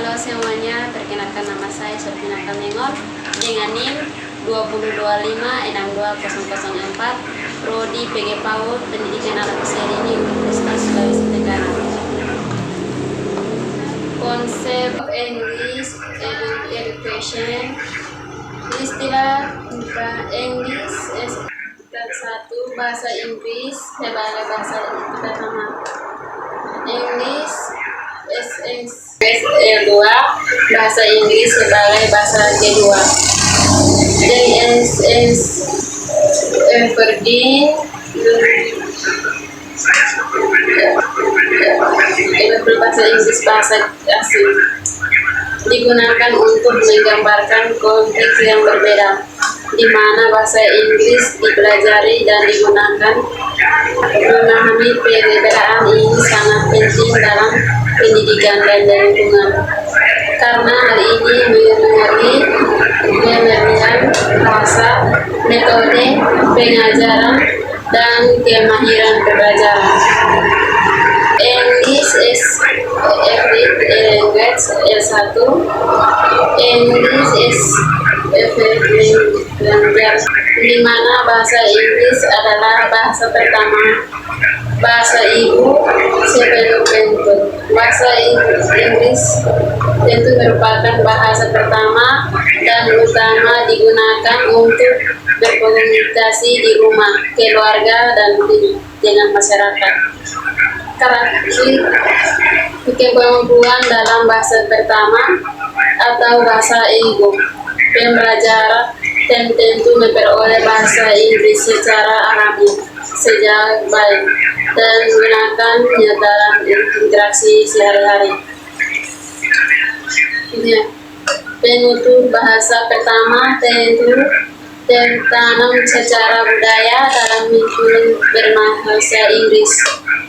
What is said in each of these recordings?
Halo semuanya, perkenalkan nama saya Sofina Kamengon dengan NIM 2025-62004, Prodi PG PAUD Pendidikan Anak Usia Dini Universitas Sulawesi Tenggara. Konsep English Education. Istilah English satu, bahasa Inggris sebagai bahasa pertama. English S2, bahasa Inggris sebagai bahasa kedua. Aberdeen bahasa Inggris bahasa asing digunakan untuk menggambarkan konteks yang berbeda, di mana bahasa Inggris dipelajari dan digunakan. Memahami perbedaan ini sangat penting dalam pendidikan dan lingkungan, karena hal ini mengenai pemilihan bahasa, metode pengajaran, dan kemahiran pembelajaran. English is every language S1. English is every language, di mana bahasa Inggris adalah bahasa pertama, bahasa ibu sebelum bentuk. Bahasa Inggris tentu merupakan bahasa pertama dan utama digunakan untuk berkomunikasi di rumah, keluarga, dan dengan masyarakat. Karakteristik kemampuan dalam bahasa pertama atau bahasa ibu. Pembelajar tentu memperoleh bahasa Inggris secara alami sejak baik dan menggunakannya dalam interaksi sehari-hari. Penutur bahasa pertama tentu tertanam secara budaya dalam lingkungan berbahasa Inggris,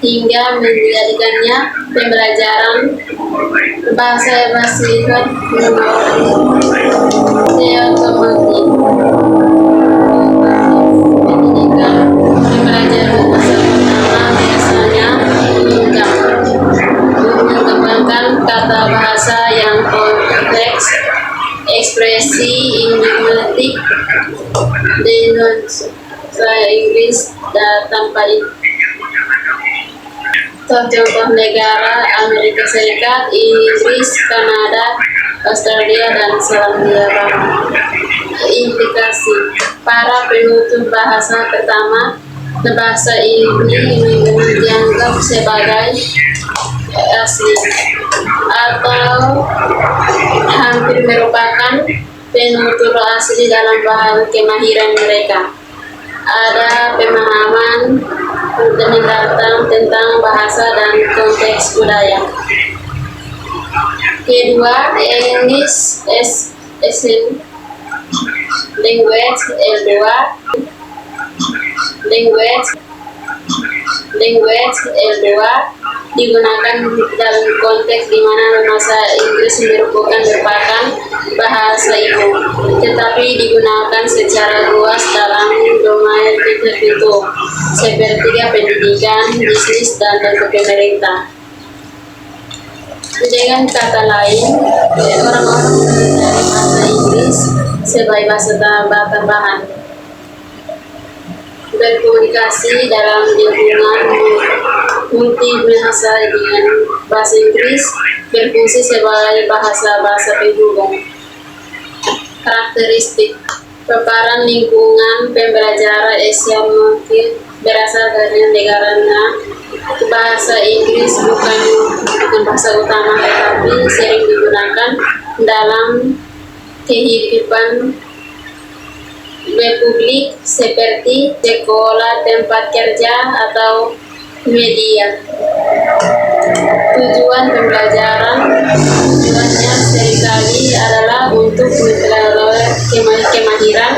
hingga menjadikannya pembelajaran bahasa bersifat otomatis. Pendidikan pembelajaran bahasa pertama biasanya mengembangkan kata bahasa yang kompleks, ekspresi idiomatik, dan bahasa Inggris tanpa itu. Contoh negara Amerika Serikat, Inggris, Kanada, Australia, dan Selandia Baru. Implikasi para penutur bahasa pertama, bahasa ini dianggap sebagai asli atau hampir merupakan penutur asli dalam bahan kemahiran mereka. Ada pemahaman mendalam tentang bahasa dan konteks budaya. Kedua, English as language L2. Language L2 digunakan dalam konteks di mana bahasa Inggris merupakan bahasa ibu, tetapi digunakan secara luas dalam domain tertentu seperti pendidikan, bisnis, dan pemerintah. Dengan kata lain, orang-orang mempelajari bahasa Inggris sebagai bahasa tambahan, berkomunikasi dalam lingkungan multibahasa dengan bahasa Inggris berfungsi sebagai bahasa penghubung. Karakteristik paparan lingkungan pembelajaran Asia mungkin berasal dari negaranya. Bahasa Inggris bukan bahasa utama, tetapi sering digunakan dalam kehidupan republik seperti sekolah, tempat kerja, atau media. Tujuan pembelajaran tujuannya seringkali adalah untuk memperoleh kemahiran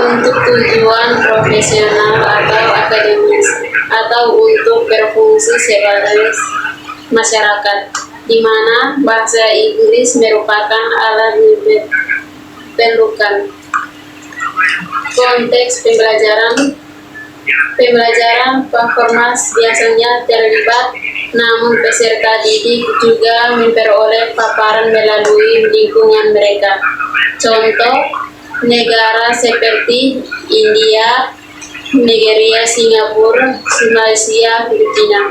untuk tujuan profesional atau akademis, atau untuk berfungsi sebagai masyarakat, di mana bahasa Inggris merupakan alat pendidikan. Konteks pembelajaran performance biasanya terlibat namun peserta didik juga memperoleh paparan melalui lingkungan mereka. Contoh, negara seperti India, Nigeria, Singapura, Malaysia, Filipina.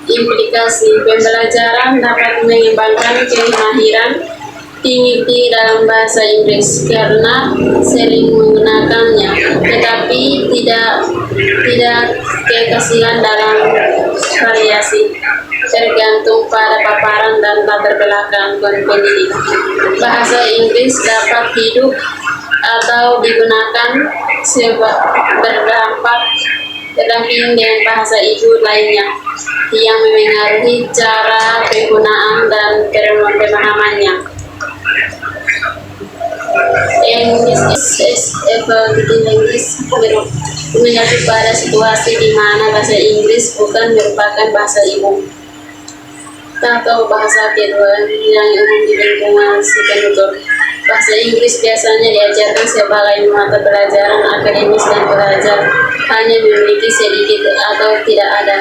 Implikasi pembelajaran dapat mengembangkan kemahiran tinggi dalam bahasa Inggris karena sering menggunakannya, tetapi tidak kekasihan dalam variasi, tergantung pada paparan dan latar belakang pendidik. Bahasa Inggris dapat hidup atau digunakan berdampingan dengan bahasa ibu lainnya yang memengaruhi cara penggunaan dan pemahamannya. English is evolving language mengacu pada situasi di mana bahasa Inggris bukan merupakan bahasa ibu atau bahasa kedua yang umum di lingkungan sepenutur. Bahasa Inggris biasanya diajarkan sebagai mata pelajaran akademis dan pelajar hanya memiliki sedikit atau tidak ada